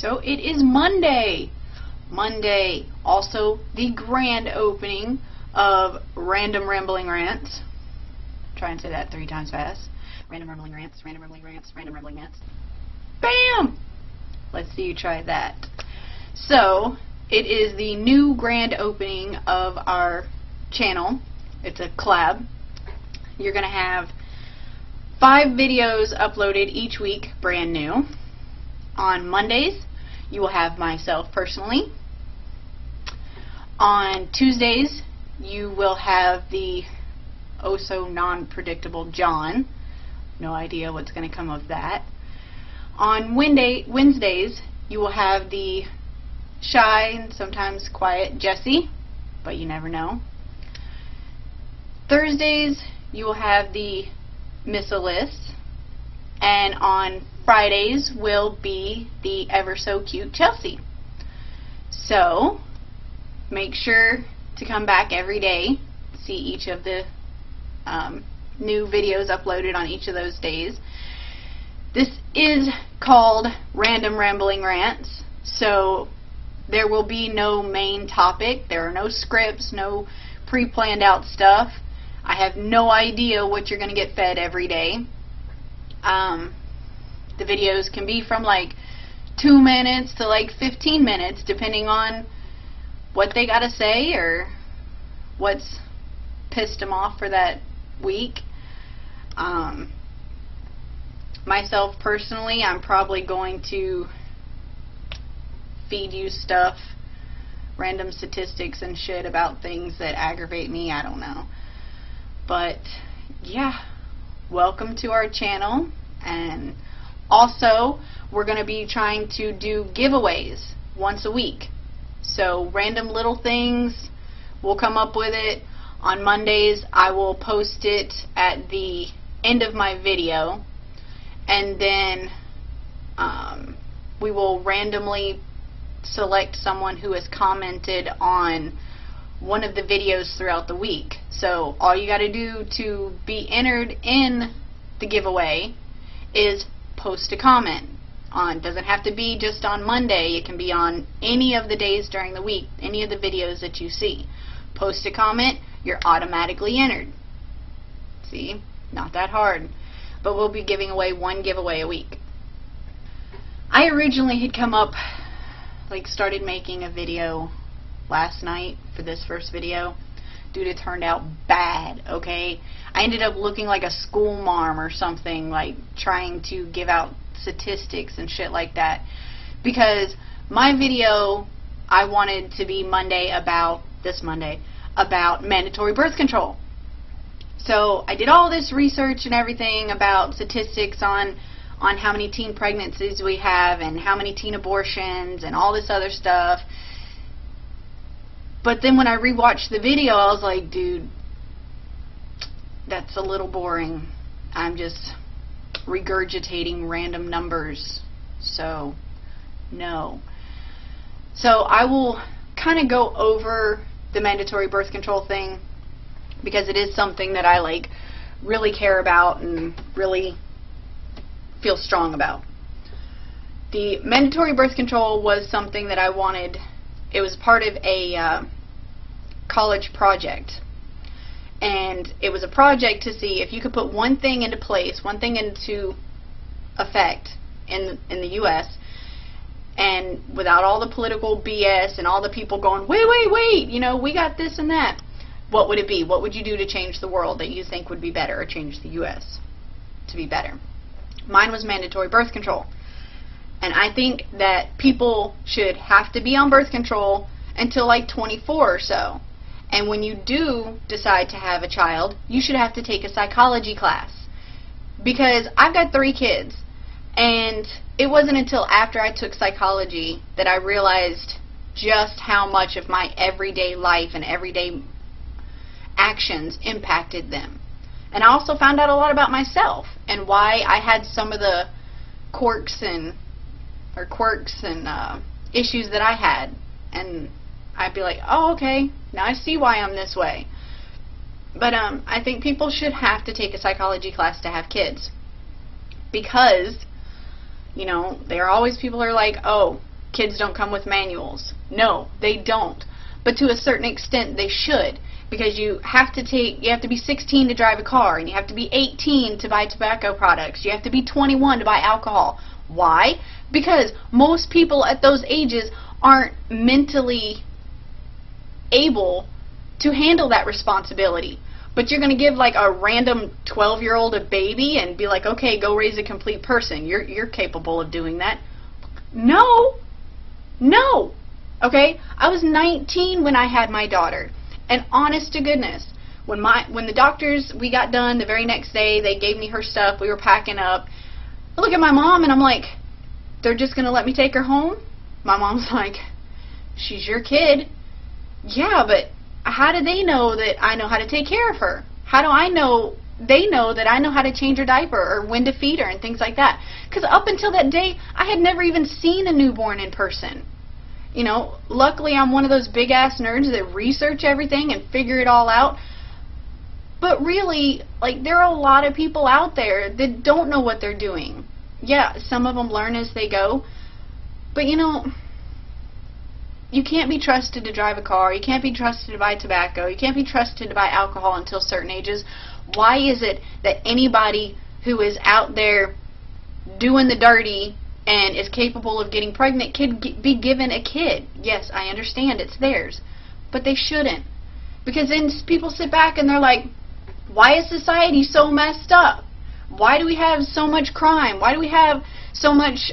So it is Monday. Monday, also the grand opening of Random Rambling Rants. Try and say that 3 times fast. Random Rambling Rants, Random Rambling Rants, Random Rambling Rants. Bam! Let's see you try that. So, it is the new grand opening of our channel. It's a collab. You're going to have 5 videos uploaded each week, brand new. On Mondays, you will have myself personally. On Tuesdays, you will have the oh-so non-predictable John. No idea what's going to come of that. On Wednesdays, you will have the shy and sometimes quiet Jessie, but you never know. Thursdays, you will have the Miss Alyss, and on Fridays will be the ever so cute Chelsea. So, make sure to come back every day, see each of the new videos uploaded on each of those days. This is called Random Rambling Rants, so there will be no main topic. There are no scripts, no pre-planned out stuff. I have no idea what you're going to get fed every day. The videos can be from like 2 minutes to like 15 minutes, depending on what they got to say or what's pissed them off for that week. Myself personally, I'm probably going to feed you stuff, random statistics and shit about things that aggravate me. I don't know. But yeah, welcome to our channel. And also, we're going to be trying to do giveaways once a week. So random little things, we'll come up with it. On Mondays, I will post it at the end of my video, and then we will randomly select someone who has commented on one of the videos throughout the week. So all you got to do to be entered in the giveaway is post a comment. Doesn't have to be just on Monday. It can be on any of the days during the week, any of the videos that you see. Post a comment, you're automatically entered. See? Not that hard. But we'll be giving away 1 giveaway a week. I originally had come up, started making a video last night for this first video. Dude, it turned out bad, okay? I ended up looking like a school marm or something, trying to give out statistics and shit like that. Because my video, I wanted to be this Monday, about mandatory birth control. So I did all this research and everything about statistics on how many teen pregnancies we have and how many teen abortions and all this other stuff. But then when I rewatched the video, I was like, dude, that's a little boring. I'm just regurgitating random numbers. So, no. So I will kind of go over the mandatory birth control thing, because it is something that I really care about and really feel strong about. The mandatory birth control was something that I wanted. It was part of a college project, and it was a project to see if you could put one thing into place, one thing into effect in the U.S., and without all the political BS and all the people going, wait, we got this and that. What would it be? What would you do to change the world that you think would be better, or change the U.S. to be better? Mine was mandatory birth control. And I think that people should have to be on birth control until 24 or so. And when you do decide to have a child, you should have to take a psychology class. Because I've got 3 kids, and it wasn't until after I took psychology that I realized just how much of my everyday life and everyday actions impacted them. And I also found out a lot about myself and why I had some of the quirks and issues that I had. And I'd be like, oh, okay, now I see why I'm this way. But I think people should have to take a psychology class to have kids. Because, there are always people who are like, oh, kids don't come with manuals. No, they don't. But to a certain extent, they should. Because you have to be 16 to drive a car, and you have to be 18 to buy tobacco products. You have to be 21 to buy alcohol. Why? Because most people at those ages aren't mentally able to handle that responsibility. But you're going to give like a random 12-year-old a baby and be like, okay, go raise a complete person. You're capable of doing that. No. No. Okay? I was 19 when I had my daughter. And honest to goodness, when the doctors, we got done the very next day, they gave me her stuff, we were packing up. I look at my mom and I'm like, they're just going to let me take her home? My mom's like, she's your kid. Yeah, but how do they know that I know how to take care of her? How do I know they know that I know how to change her diaper or when to feed her and things like that? Because up until that day, I had never even seen a newborn in person. You know, luckily I'm one of those big-ass nerds that research everything and figure it all out. But really, like, there are a lot of people out there that don't know what they're doing. Yeah, some of them learn as they go. But, you know, you can't be trusted to drive a car. You can't be trusted to buy tobacco. You can't be trusted to buy alcohol until certain ages. Why is it that anybody who is out there doing the dirty and is capable of getting pregnant could be given a kid? Yes, I understand it's theirs, but they shouldn't. Because then people sit back and they're like, why is society so messed up? Why do we have so much crime? Why do we have so much,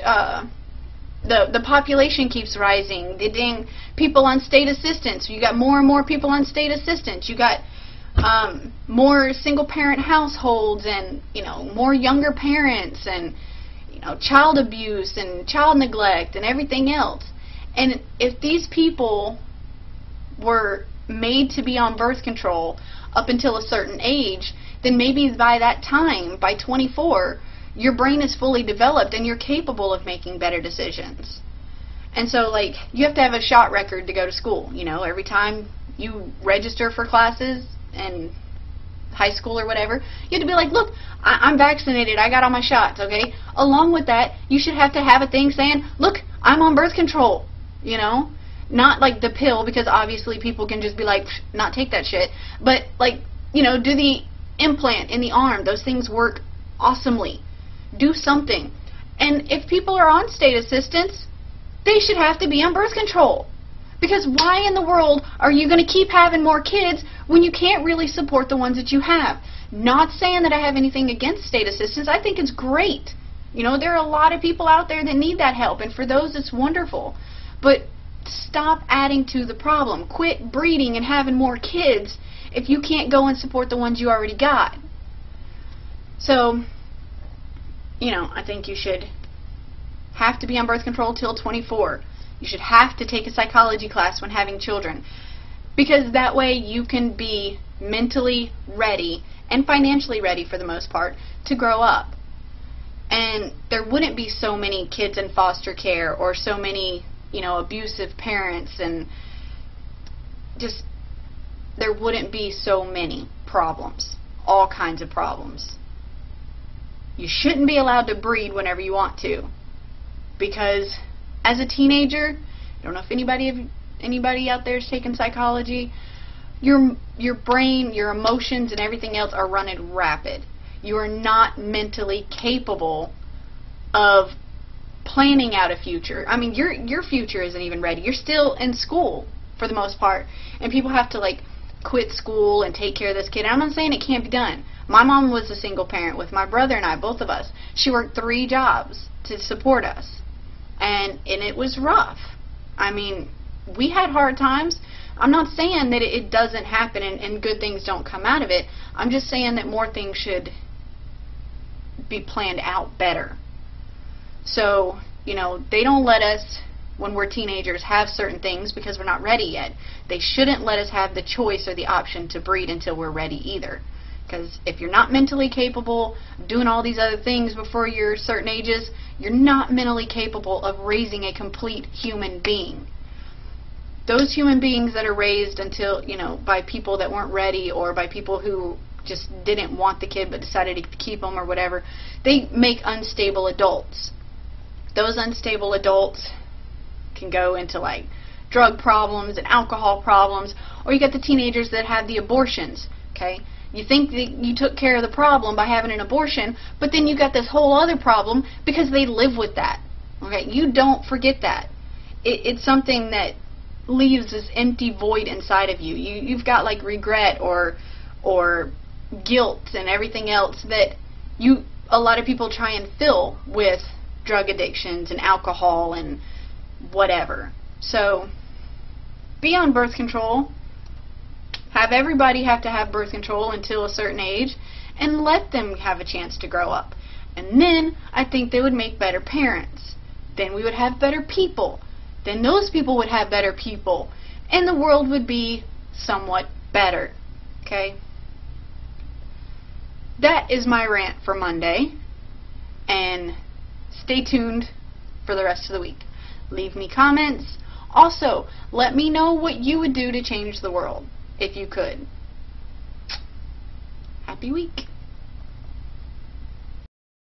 the population keeps rising, the dang people on state assistance, you got more and more people on state assistance, you got more single parent households and, you know, more younger parents and, you know, child abuse and child neglect and everything else. And if these people were made to be on birth control up until a certain age, then maybe by that time, by 24, your brain is fully developed and you're capable of making better decisions. And so, like, you have to have a shot record to go to school. You know, every time you register for classes in high school or whatever, you have to be like, look, I'm vaccinated, I got all my shots, okay? Along with that, you should have to have a thing saying, look, I'm on birth control, you know? Not like the pill, because obviously people can just be like, not take that shit. But, like, you know, do the implant in the arm. Those things work awesomely. Do something. And if people are on state assistance, they should have to be on birth control. Because why in the world are you going to keep having more kids when you can't really support the ones that you have? Not saying that I have anything against state assistance. I think it's great. You know, there are a lot of people out there that need that help, and for those it's wonderful. But stop adding to the problem. Quit breeding and having more kids if you can't go and support the ones you already got. So, you know, I think you should have to be on birth control till 24. You should have to take a psychology class when having children, because that way you can be mentally ready and financially ready, for the most part, to grow up. And there wouldn't be so many kids in foster care or so many, you know, abusive parents, and just there wouldn't be so many problems, all kinds of problems. You shouldn't be allowed to breed whenever you want to, because as a teenager, I don't know if anybody out there is taking psychology, your brain, your emotions, and everything else are running rapid. You are not mentally capable of planning out a future. I mean, your future isn't even ready. You're still in school for the most part, and people have to, like, quit school and take care of this kid. And I'm not saying it can't be done. My mom was a single parent with my brother and I, both of us. She worked 3 jobs to support us, and it was rough. I mean, we had hard times. I'm not saying that it doesn't happen and good things don't come out of it. I'm just saying that more things should be planned out better. So, you know, they don't let us, when we're teenagers, have certain things because we're not ready yet. They shouldn't let us have the choice or the option to breed until we're ready either. Because if you're not mentally capable of doing all these other things before you're certain ages, you're not mentally capable of raising a complete human being. Those human beings that are raised until, you know, by people that weren't ready, or by people who just didn't want the kid but decided to keep them or whatever, they make unstable adults. Those unstable adults can go into like drug problems and alcohol problems, or you got the teenagers that have the abortions, okay? You think that you took care of the problem by having an abortion, but then you got this whole other problem because they live with that, okay? You don't forget that. It's something that leaves this empty void inside of you. You've got like regret or guilt and everything else that a lot of people try and fill with drug addictions and alcohol and whatever. So be on birth control. Have everybody have to have birth control until a certain age, and let them have a chance to grow up. And then I think they would make better parents. Then we would have better people. Then those people would have better people. And the world would be somewhat better. Okay? That is my rant for Monday. And stay tuned for the rest of the week. Leave me comments. Also, let me know what you would do to change the world, if you could. Happy week.